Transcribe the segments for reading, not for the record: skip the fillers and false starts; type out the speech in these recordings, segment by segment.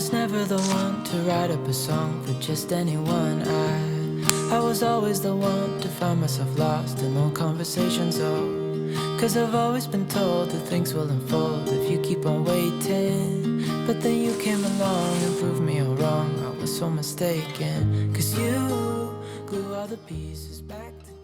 was never the one to write up a song for just anyone. I was always the one to find myself lost in long conversations, oh, 'cause I've always been told that things will unfold if you keep on waiting. But then you came along and proved me all wrong. I was so mistaken, 'cause you glue all the pieces back together.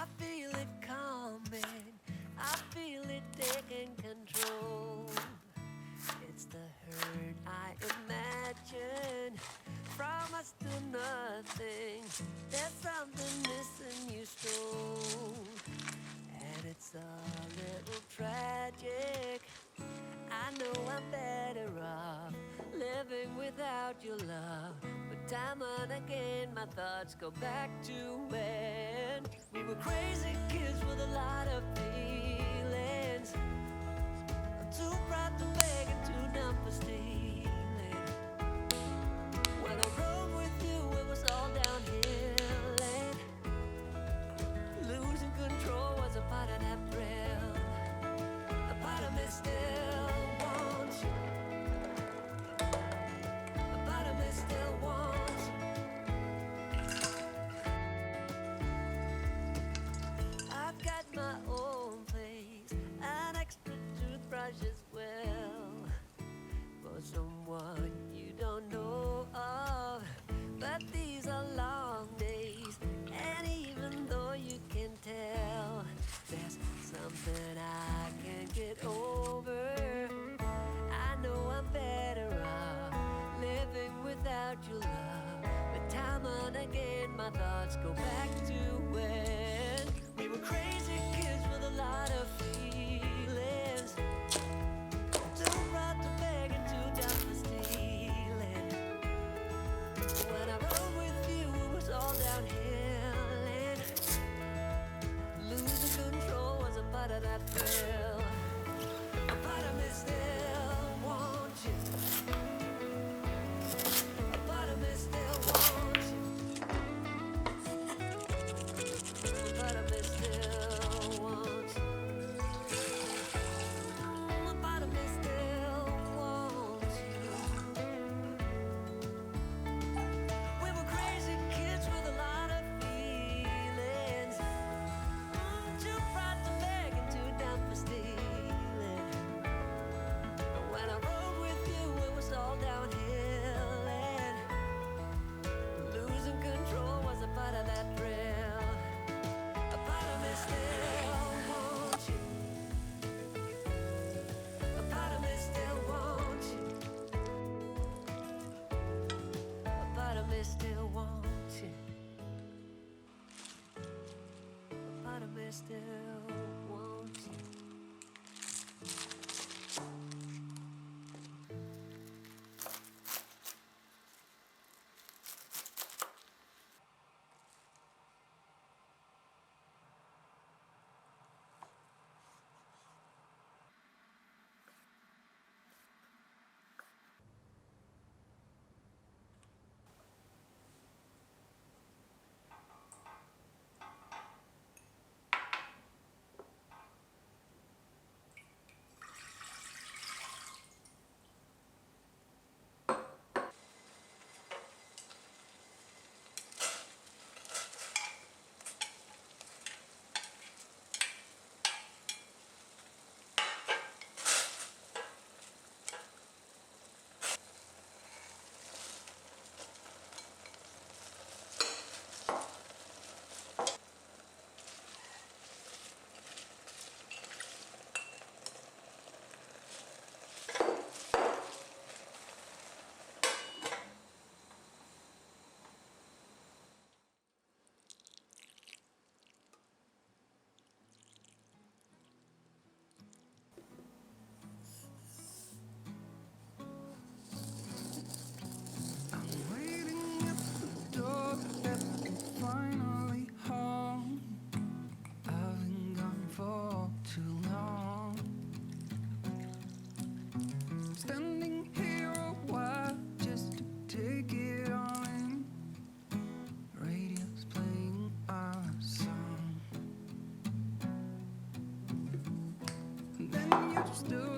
I feel it coming, I feel it taking control. It's the hurt I imagine from us to nothing. There's something missing you stole, and it's a little tragic. I know I'm better off living without your love, but time and again my thoughts go back to when we were crazy kids with a lot of feelings. I'm too proud to beg and too numb for stealing. When I rode with you it was all downhill, and losing control was a part of that thrill. A part of me still wants you. A part of me still wants you. still want you. Waiting at the door at finally home. I've been gone for too long. Standing here a while just to take it all in. Radio's playing our song. Then you stood